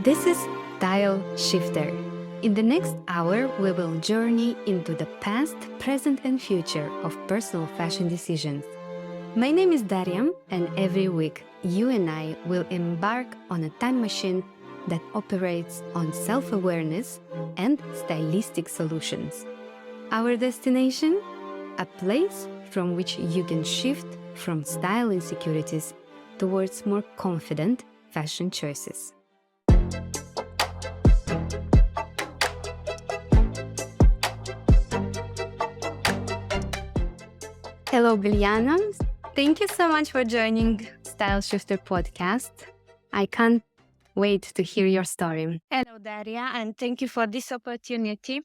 This is Style Shifter. In the next hour, we will journey into the past, present, and future of personal fashion decisions. My name is Daria, and every week, you and I will embark on a time machine that operates on self-awareness and stylistic solutions. Our destination? A place from which you can shift from style insecurities towards more confident fashion choices. Hello, Biljana. Thank you so much for joining Style Shifter podcast. I can't wait to hear your story. Hello, Daria, and thank you for this opportunity.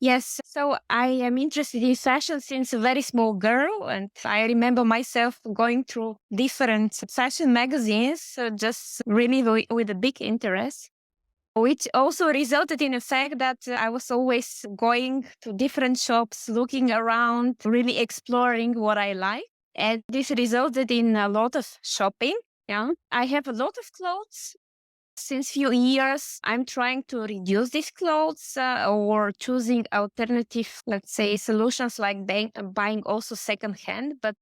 Yes, so I am interested in fashion since a very small girl, and I remember myself going through different fashion magazines, just really with a big interest, which also resulted in the fact that I was always going to different shops, looking around, really exploring what I like. And this resulted in a lot of shopping. Yeah, I have a lot of clothes. Since few years, I'm trying to reduce these clothes or choosing alternative, let's say, solutions like buying also secondhand. But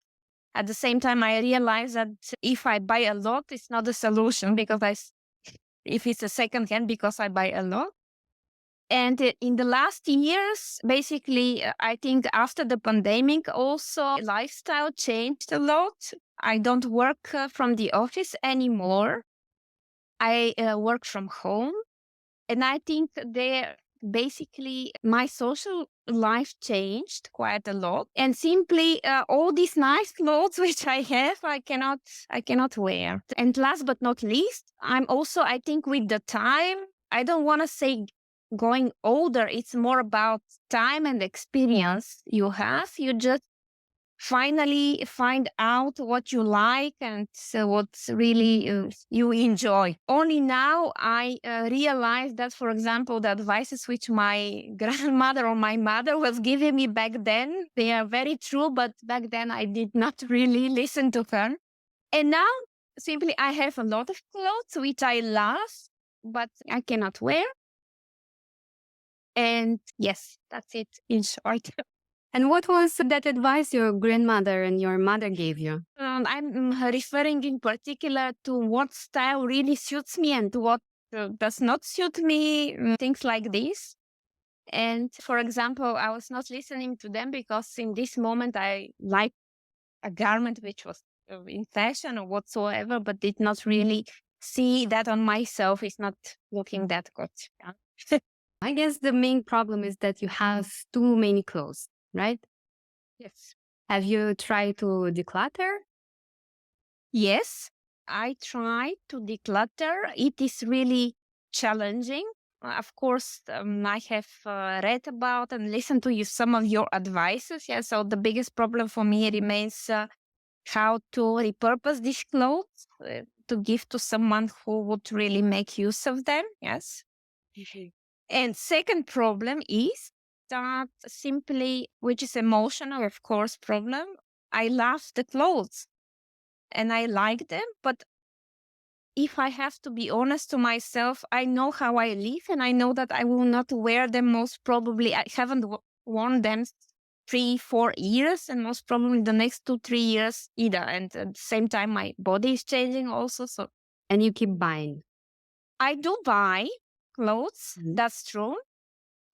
at the same time, I realize that if I buy a lot, it's not a solution because if it's a secondhand, because I buy a lot. And in the last years, basically, I think after the pandemic, also lifestyle changed a lot. I don't work from the office anymore. I work from home, and I think there basically my social life changed quite a lot. And simply all these nice clothes which I have, I cannot wear. And last but not least, I'm also, I think, with the time, I don't want to say going older. It's more about time and experience you have. You just finally find out what you like and what's really you enjoy. Only now I realize that, for example, the advices which my grandmother or my mother was giving me back then, they are very true, but back then I did not really listen to her. And now simply I have a lot of clothes which I love, but I cannot wear. And yes, that's it in short. And what was that advice your grandmother and your mother gave you? I'm referring in particular to what style really suits me and what does not suit me, things like this. And for example, I was not listening to them because in this moment I like a garment which was in fashion or whatsoever, but did not really see that on myself. It's not looking that good. Yeah. I guess the main problem is that you have too many clothes, right? Yes. Have you tried to declutter? Yes, I try to declutter. It is really challenging. Of course, I have read about and listened to some of your advices. Yeah, so the biggest problem for me remains how to repurpose these clothes to give to someone who would really make use of them. Yes. And second problem is that simply, which is emotional, of course, problem. I love the clothes and I like them, but if I have to be honest to myself, I know how I live and I know that I will not wear them. Most probably, I haven't worn them 3-4 years, and most probably the next 2-3 years either. And at the same time, my body is changing also. So, And you keep buying. I do buy clothes. That's true.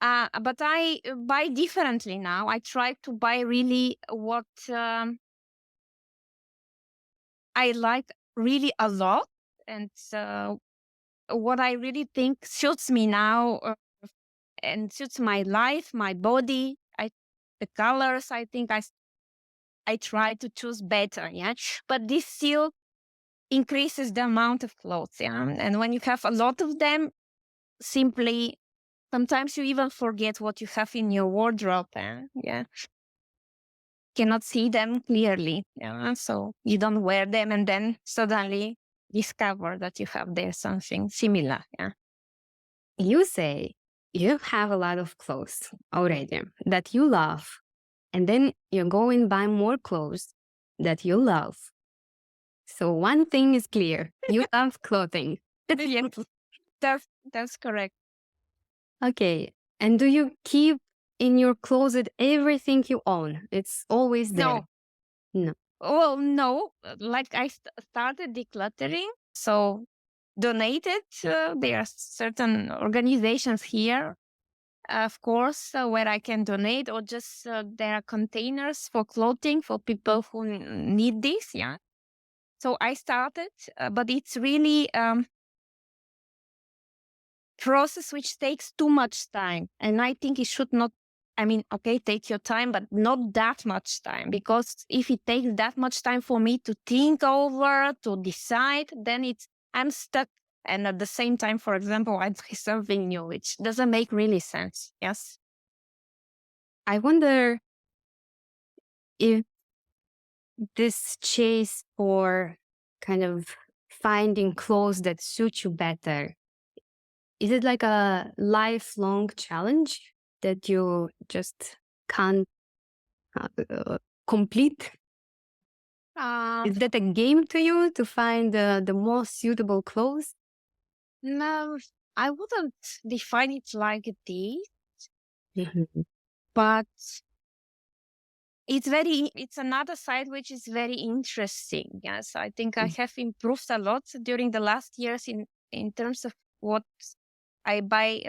But I buy differently now. I try to buy really what I like really a lot, and what I really think suits me now and suits my life, my body. The colors. I think I try to choose better. Yeah, but this still increases the amount of clothes. Yeah, and when you have a lot of them, simply sometimes you even forget what you have in your wardrobe. Yeah, cannot see them clearly. Yeah, so you don't wear them, and then suddenly discover that you have there something similar. Yeah. You say you have a lot of clothes already that you love, and then you go and buy more clothes that you love. So one thing is clear, you love clothing. Yes. That's correct. Okay. And do you keep in your closet everything you own? It's always there. No. No. Well, no. Like I started decluttering, so donated. There are certain organizations here, of course, where I can donate, or just there are containers for clothing for people who need this. Yeah. So I started, but it's really process which takes too much time. And I think it should not, I mean, okay, take your time, but not that much time. Because if it takes that much time for me to think over, to decide, then I'm stuck. And at the same time, for example, I try something new, which doesn't make really sense. Yes. I wonder if this chase for kind of finding clothes that suit you better, is it like a lifelong challenge that you just can't complete? Uh, Is that a game to you to find the most suitable clothes? no, I wouldn't define it like this, Mhm. but it's another side which is very interesting. Yes, I think I have improved a lot during the last years in terms of what I buy,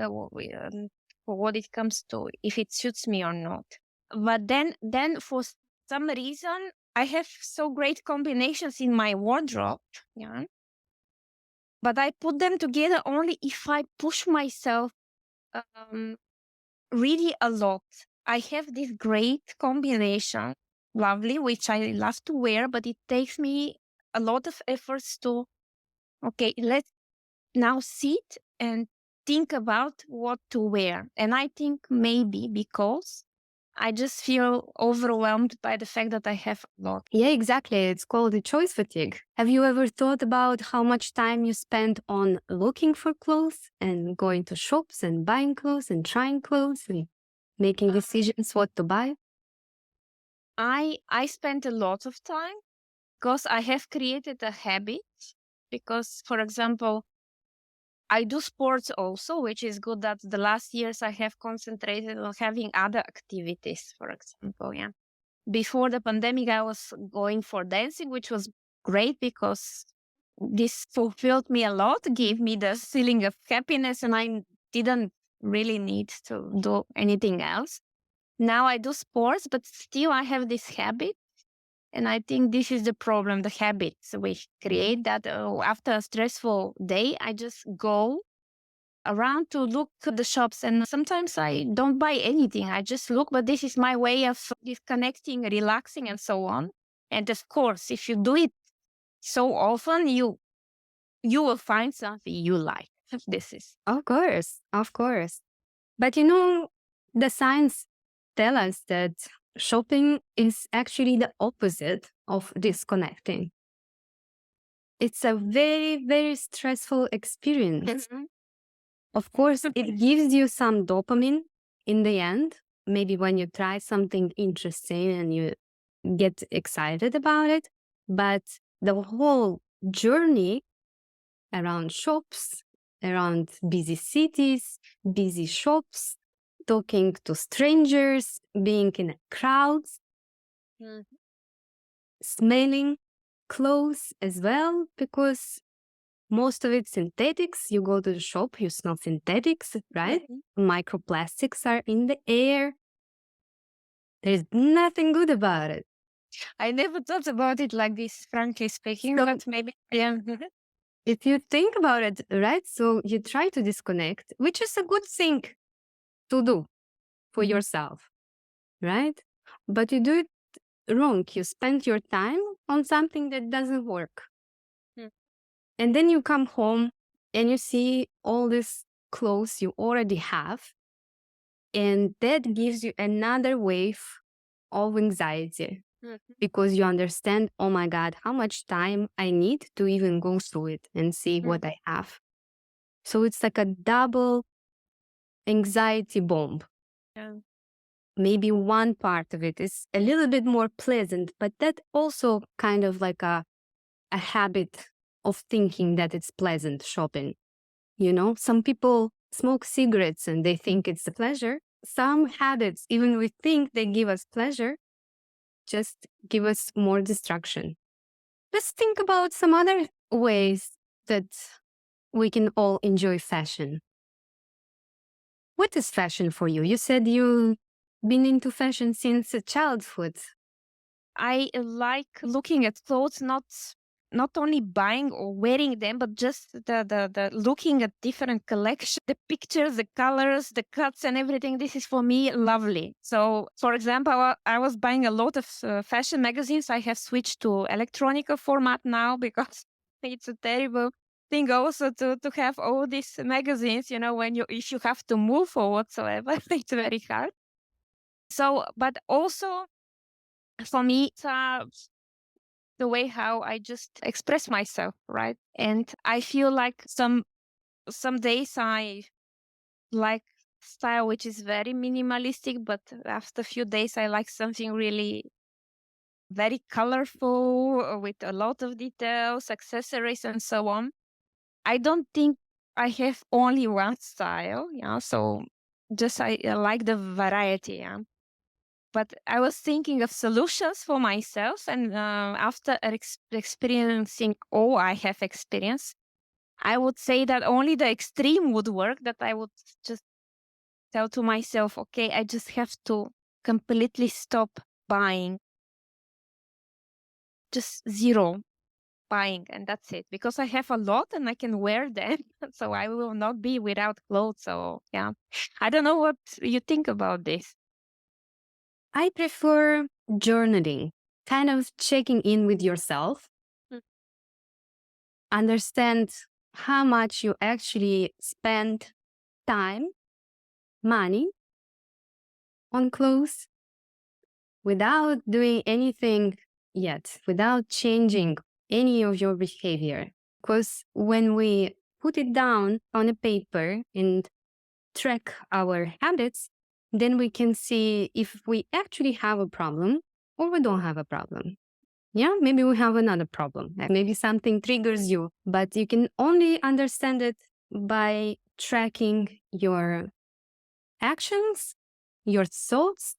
for what it comes to, if it suits me or not. But then for some reason I have so great combinations in my wardrobe. Yeah, but I put them together only if I push myself um, really a lot. I have this great combination, lovely, which I love to wear, but it takes me a lot of efforts to, okay, let's now sit and think about what to wear. And I think maybe because I just feel overwhelmed by the fact that I have a lot. Yeah, exactly. It's called the choice fatigue. Have you ever thought about how much time you spend on looking for clothes and going to shops and buying clothes and trying clothes and making decisions what to buy? I spent a lot of time because I have created a habit. Because, for example, I do sports also, which is good that the last years I have concentrated on having other activities, for example. Yeah. Before the pandemic, I was going for dancing, which was great because this fulfilled me a lot, gave me the feeling of happiness, and I didn't really need to do anything else. Now I do sports, but still I have this habit. And I think this is the problem, the habits we create that after a stressful day, I just go around to look at the shops, and sometimes I don't buy anything. I just look, but this is my way of disconnecting, relaxing, and so on. And of course, if you do it so often, you will find something you like. This is Of course, of course. But you know, the science tell us that shopping is actually the opposite of disconnecting. It's a very, very stressful experience. Mhm. Of course, it gives you some dopamine in the end. Maybe when you try something interesting and you get excited about it. But the whole journey around shops, around busy cities, busy shops, talking to strangers, being in crowds, Mhm. smelling clothes as well, because most of it's synthetics. You go to the shop, you smell synthetics, right? Mhm. Microplastics are in the air. There's nothing good about it. I never thought about it like this, frankly speaking, So but maybe, yeah. if you think about it, right? So you try to disconnect, which is a good thing to do for yourself, right? But you do it wrong. You spend your time on something that doesn't work. Mm. And then you come home and you see all these clothes you already have. And that gives you another wave of anxiety Mhm. because you understand, oh my God, how much time I need to even go through it and see Mm. what I have. So it's like a double anxiety bomb. Yeah. Maybe one part of it is a little bit more pleasant, but that also kind of like a habit of thinking that it's pleasant shopping. Some people smoke cigarettes and they think it's a pleasure. Some habits, even we think they give us pleasure, just give us more distraction. Let's think about some other ways that we can all enjoy fashion. What is fashion for you? You said you've been into fashion since childhood. I like looking at clothes, not only buying or wearing them, but just the looking at different collections, the pictures, the colors, the cuts, and everything. This is for me lovely. So, for example, I was buying a lot of fashion magazines. I have switched to electronic format now because it's a terrible thing also to have all these magazines. When if you have to move or whatsoever, it's very hard. So, but also for me, it's the way how I just express myself, right? And I feel like some days I like style which is very minimalistic, but after a few days I like something really very colorful with a lot of details, accessories, and so on. I don't think I have only one style, yeah. So just I like the variety, yeah. But I was thinking of solutions for myself, and after experiencing all I have experienced, I would say that only the extreme would work. That I would just tell to myself, okay, I just have to completely stop buying, just zero buying, and that's it. Because I have a lot and I can wear them, so I will not be without clothes. So yeah, I don't know what you think about this. I prefer journaling, kind of checking in with yourself, Mm. understand how much you actually spend time, money on clothes without doing anything yet, without changing any of your behavior. Because when we put it down on a paper and track our habits, then we can see if we actually have a problem or we don't have a problem. Yeah, maybe we have another problem. Maybe something triggers you, but you can only understand it by tracking your actions, your thoughts,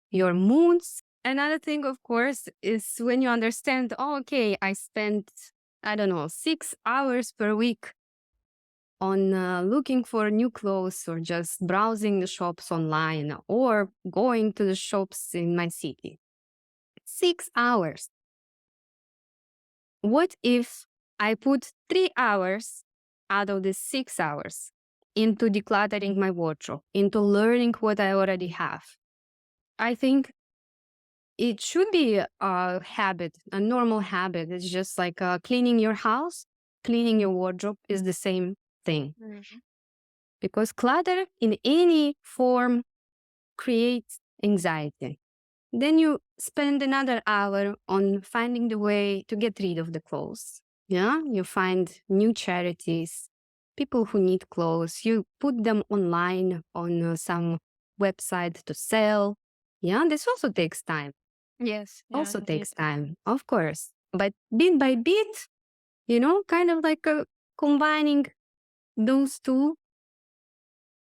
your moods. Another thing, of course, is when you understand, oh, okay, I spent, I don't know, 6 hours per week on looking for new clothes or just browsing the shops online or going to the shops in my city. 6 hours. What if I put 3 hours out of the 6 hours into decluttering my wardrobe, into learning what I already have? I think it should be a habit, a normal habit. It's just like cleaning your house, cleaning your wardrobe is the same thing. Mhm. Because clutter in any form creates anxiety. Then you spend another hour on finding the way to get rid of the clothes. Yeah, you find new charities, people who need clothes. You put them online on some website to sell. Yeah, this also takes time. Yes, yeah, Also indeed. takes time, of course. But bit by bit, kind of like combining those two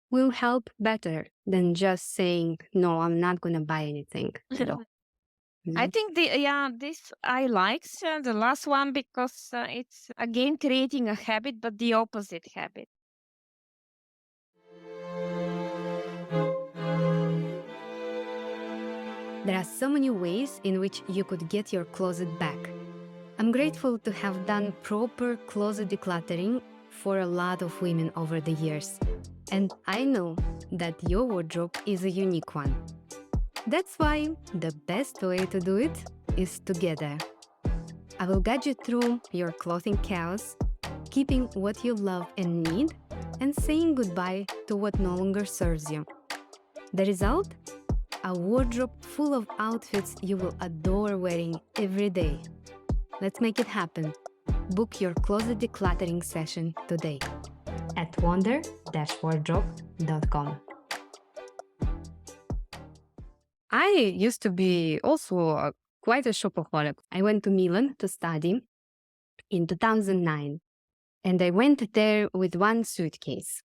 will help better than just saying, no, I'm not going to buy anything at all. I Mhm. think this I liked the last one because it's again creating a habit, but the opposite habit. There are so many ways in which you could get your closet back. I'm grateful to have done proper closet decluttering for a lot of women over the years. And I know that your wardrobe is a unique one. That's why the best way to do it is together. I will guide you through your clothing chaos, keeping what you love and need, and saying goodbye to what no longer serves you. The result? A wardrobe full of outfits you will adore wearing every day. Let's make it happen. Book your closet decluttering session today at wonder-wardrobe.com. I used to be also quite a shopaholic. I went to Milan to study in 2009. And I went there with one suitcase.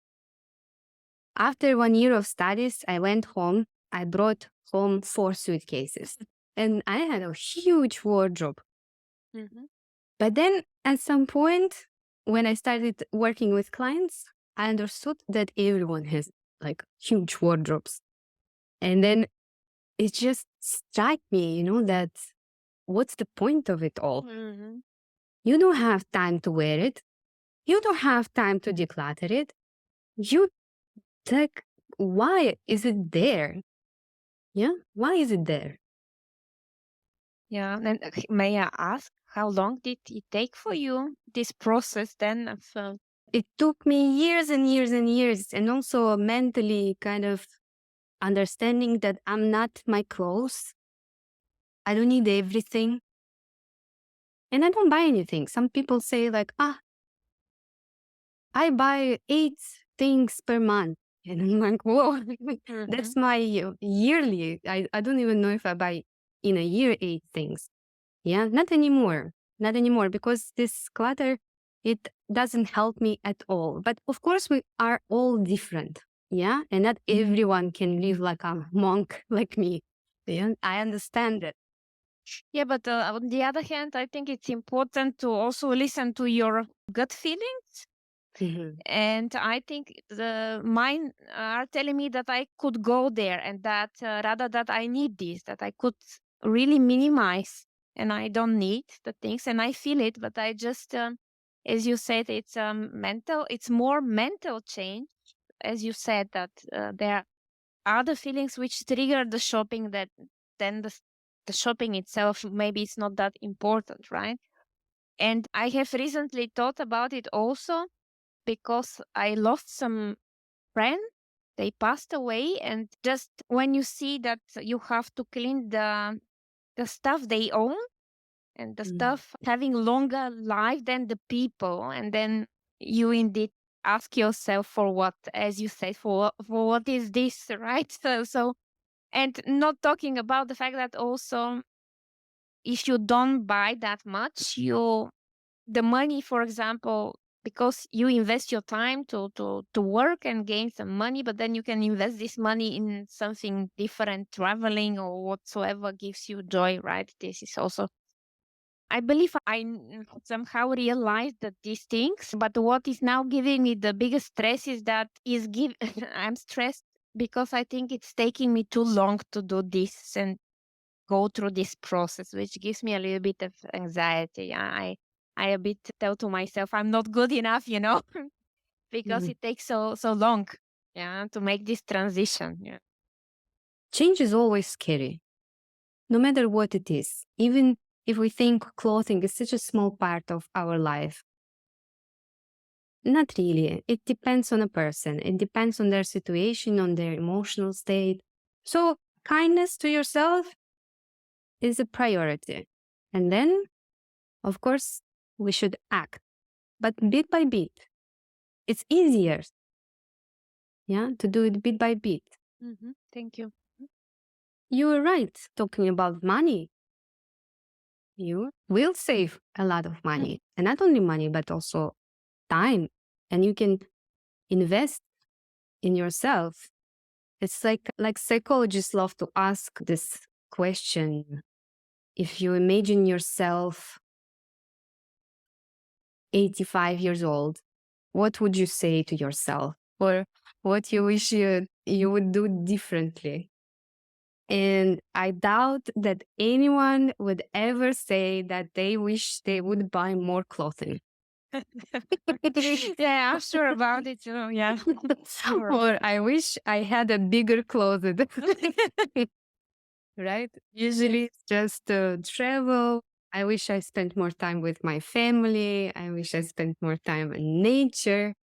After 1 year of studies, I went home. I brought home 4 suitcases. And I had a huge wardrobe. Mhm. But then at some point, when I started working with clients, I understood that everyone has like huge wardrobes. And then it just struck me, that what's the point of it all? Mhm. You don't have time to wear it. You don't have time to declutter it. You like, why is it there? Yeah, why is it there? Yeah. And may I ask, how long did it take for you, this process then of It took me years and years and years, and also mentally kind of understanding that I'm not my clothes. I don't need everything. And I don't buy anything. Some people say, like, I buy 8 things per month. And I'm like, whoa, that's Mhm. my yearly. I don't even know if I buy in a year 8 things. Yeah, not anymore. Not anymore because this clutter, it doesn't help me at all. But of course, we are all different. Yeah. And not everyone can live like a monk like me. Yeah. I understand it. Yeah, but on the other hand, I think it's important to also listen to your gut feelings. Mhm. And I think the mine are telling me that I could go there and that rather that I need this, that I could really minimize and I don't need the things and I feel it, but I just, as you said, it's mental, it's more mental change. As you said, that there are the feelings which trigger the shopping that then the shopping itself, maybe it's not that important, right? And I have recently thought about it also because I lost some friends. They passed away, and just when you see that you have to clean the stuff they own and the Mm. stuff having longer life than the people, and then you indeed ask yourself for what, as you said, for what is this, right? So and not talking about the fact that also if you don't buy that much, you the money, for example, because you invest your time to work and gain some money, but then you can invest this money in something different, traveling or whatsoever gives you joy, right? This is also, I believe somehow realized that these things, but what is now giving me the biggest stress is that I'm stressed because I think it's taking me too long to do this and go through this process, which gives me a little bit of anxiety. I a bit tell to myself I'm not good enough, because Mhm. it takes so long, yeah, to make this transition. Yeah. Change is always scary, no matter what it is. Even if we think clothing is such a small part of our life, not really. It depends on a person. It depends on their situation, on their emotional state. So, kindness to yourself is a priority. And then, of course, we should act, but bit by bit. It's easier, yeah, to do it bit by bit. Thank you. You were right talking about money. You will save a lot of money, and not only money, but also time. And you can invest in yourself. It's like psychologists love to ask this question. If you imagine yourself 85 years old, what would you say to yourself? Or what you wish you would do differently? And I doubt that anyone would ever say that they wish they would buy more clothing. Yeah, I'm sure about it. Yeah, sure. Or I wish I had a bigger closet. Right? Usually it's just travel. I wish I spent more time with my family. I wish I spent more time in nature.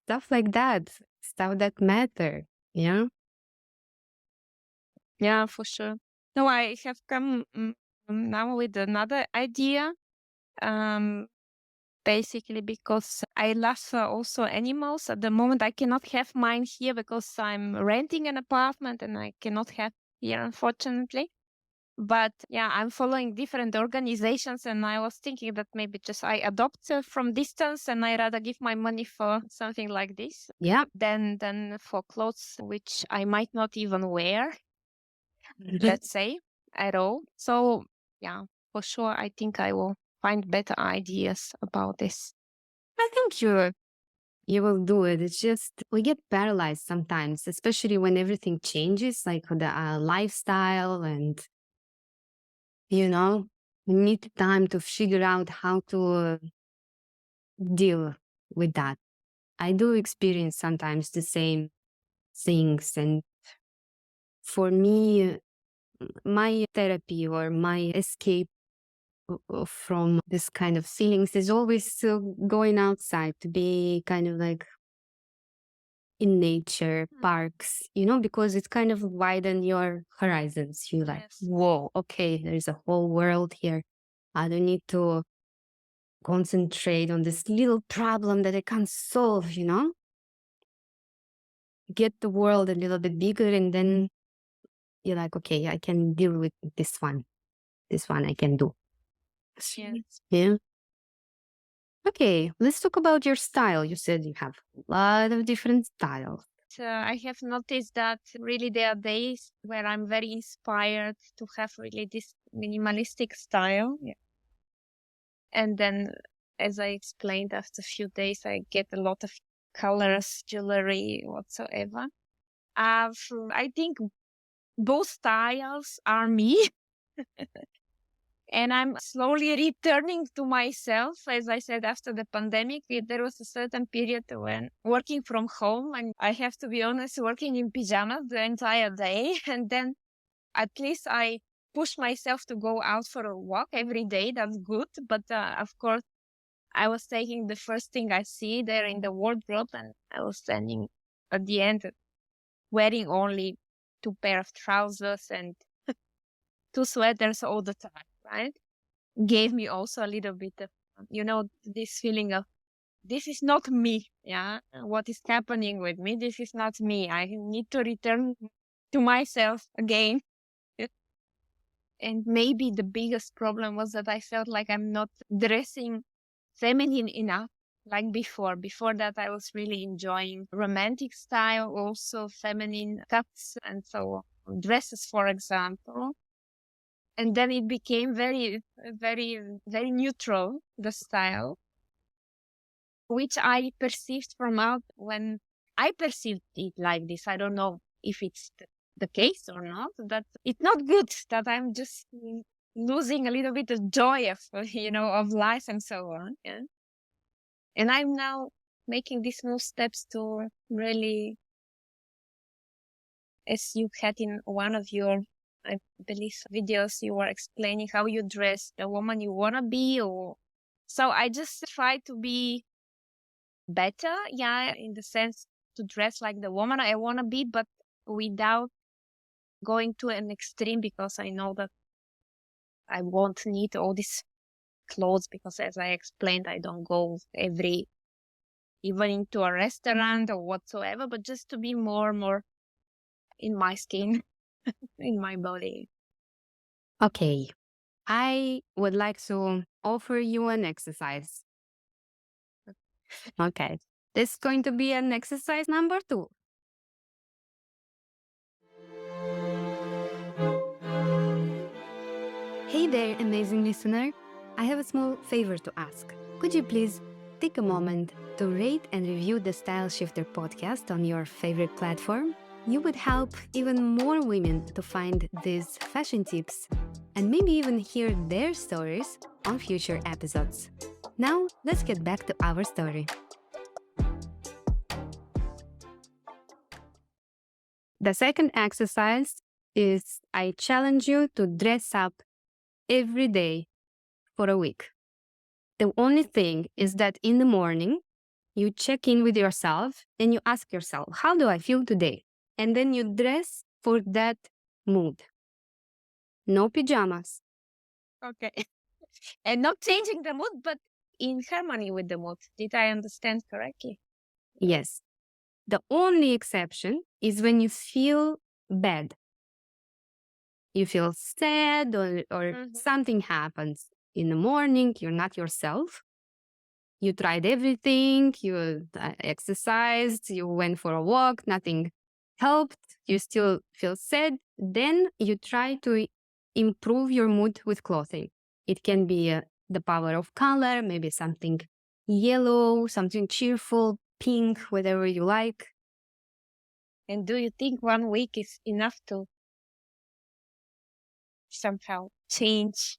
Stuff like that. Stuff that matter. Yeah. Yeah, for sure. No, I have come now with another idea. Um, Basically because I love also animals. At the moment, I cannot have mine here because I'm renting an apartment and I cannot have here, unfortunately. But yeah, I'm following different organizations, and I was thinking that maybe just I adopt from distance, and I rather give my money for something like this Yeah. than for clothes which I might not even wear, let's say, at all. So yeah, for sure, I think I will find better ideas about this. I think you will do it. It's just we get paralyzed sometimes, especially when everything changes, like the lifestyle, and we need time to figure out how to deal with that. I do experience sometimes the same things, and for me, my therapy or my escape from this kind of feelings is always going outside to be kind of like in nature, parks, because it kind of widen your horizons. You like, Yes. whoa, okay, there's a whole world here. I don't need to concentrate on this little problem that I can't solve, Get the world a little bit bigger, and then you're like, okay, I can deal with this one. This one I can do. Yes. Yeah. Okay, let's talk about your style. You said you have a lot of different styles. I have noticed that really there are days where I'm very inspired to have really this minimalistic style. Yeah. And then, as I explained, after a few days, I get a lot of colors, jewelry, whatsoever. I think both styles are me. And I'm slowly returning to myself. As I said, after the pandemic, there was a certain period when working from home, and I have to be honest, working in pajamas the entire day. And then at least I push myself to go out for a walk every day. That's good. But of course, I was taking the first thing I see there in the wardrobe, and I was standing at the end wearing only two pair of trousers and two sweaters all the time, right? Gave me also a little bit of, this feeling of this is not me. Yeah. What is happening with me? This is not me. I need to return to myself again. And maybe the biggest problem was that I felt like I'm not dressing feminine enough like before. Before that, I was really enjoying romantic style, also feminine cuts and so on. Dresses, for example. And then it became very, very, very neutral, the style, which I perceived from out when I perceived it like this. I don't know if it's the case or not, that it's not good, that I'm just losing a little bit of joy of, of life and so on. Yeah. And I'm now making these small steps to really, as you had in one of your, I believe, videos, you were explaining how you dress the woman you want to be. Or so I just try to be better, yeah, in the sense to dress like the woman I want to be, but without going to an extreme, because I know that I won't need all these clothes, because as I explained, I don't go every evening to a restaurant or whatsoever, but just to be more in my skin, in my body. Okay, I would like to offer you an exercise. Okay, this is going to be an exercise number 2. Hey there, amazing listener. I have a small favor to ask. Could you please take a moment to rate and review the Style Shifter podcast on your favorite platform? You would help even more women to find these fashion tips and maybe even hear their stories on future episodes. Now, let's get back to our story. The second exercise is I challenge you to dress up every day for a week. The only thing is that in the morning, you check in with yourself and you ask yourself, how do I feel today? And then you dress for that mood. No pajamas. Okay. And not changing the mood, but in harmony with the mood. Did I understand correctly? Yes. The only exception is when you feel bad. you feel sad or something happens in the morning, you're not yourself. You tried everything, you exercised, you went for a walk, nothing helped, you still feel sad. Then you try to improve your mood with clothing. It can be the power of color, maybe something yellow, something cheerful, pink, whatever you like. And do you think 1 week is enough to somehow change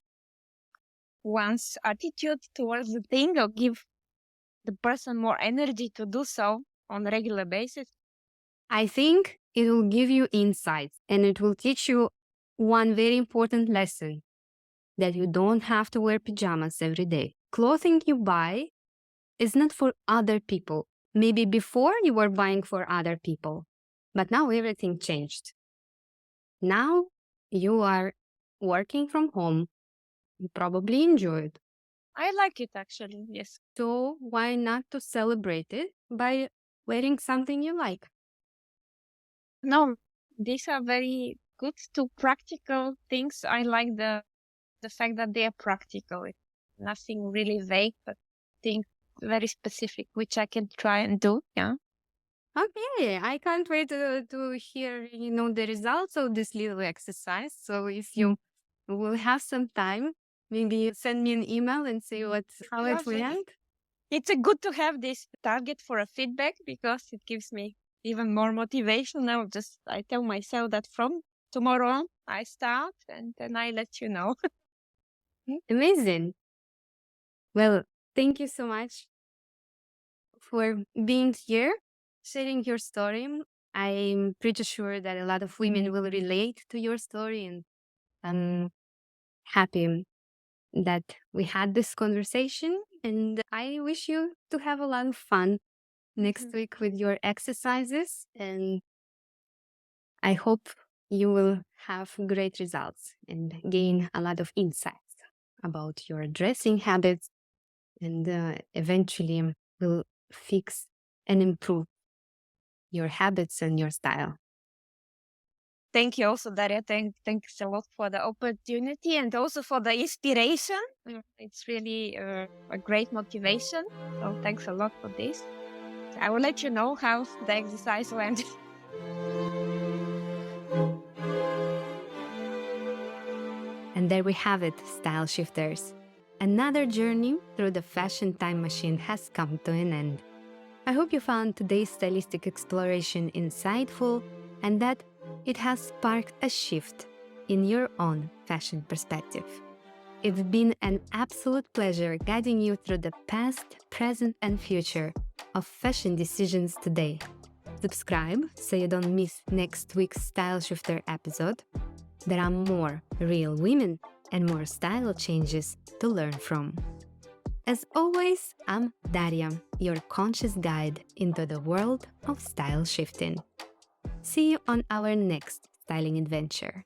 one's attitude towards the thing or give the person more energy to do so on a regular basis? I think it will give you insights and it will teach you one very important lesson, that you don't have to wear pajamas every day. Clothing you buy is not for other people. Maybe before you were buying for other people, but now everything changed. Now you are working from home. You probably enjoy it. I like it actually, yes. So why not to celebrate it by wearing something you like? No, these are very good to practical things. I like the fact that they are practical. It's nothing really vague, but things very specific, which I can try and do. Yeah. Okay, I can't wait to hear, the results of this little exercise. So if you will have some time, maybe send me an email and say how it Lovely. went. It's a good to have this target for a feedback because it gives me even more motivation. Now I tell myself that from tomorrow on I start and then I let you know. Amazing. Well, thank you so much for being here, sharing your story. I'm pretty sure that a lot of women will relate to your story, and I'm happy that we had this conversation. And I wish you to have a lot of fun next week with your exercises. And I hope you will have great results and gain a lot of insights about your dressing habits, and eventually will fix and improve your habits and your style. Thank you also, Daria. Thanks a lot for the opportunity and also for the inspiration. It's really a great motivation. So thanks a lot for this. I will let you know how the exercise went. And there we have it, style shifters. Another journey through the fashion time machine has come to an end. I hope you found today's stylistic exploration insightful and that it has sparked a shift in your own fashion perspective. It's been an absolute pleasure guiding you through the past, present, and future of fashion decisions today. Subscribe so you don't miss next week's Style Shifter episode. There are more real women and more style changes to learn from. As always, I'm Daria, your conscious guide into the world of style shifting. See you on our next styling adventure.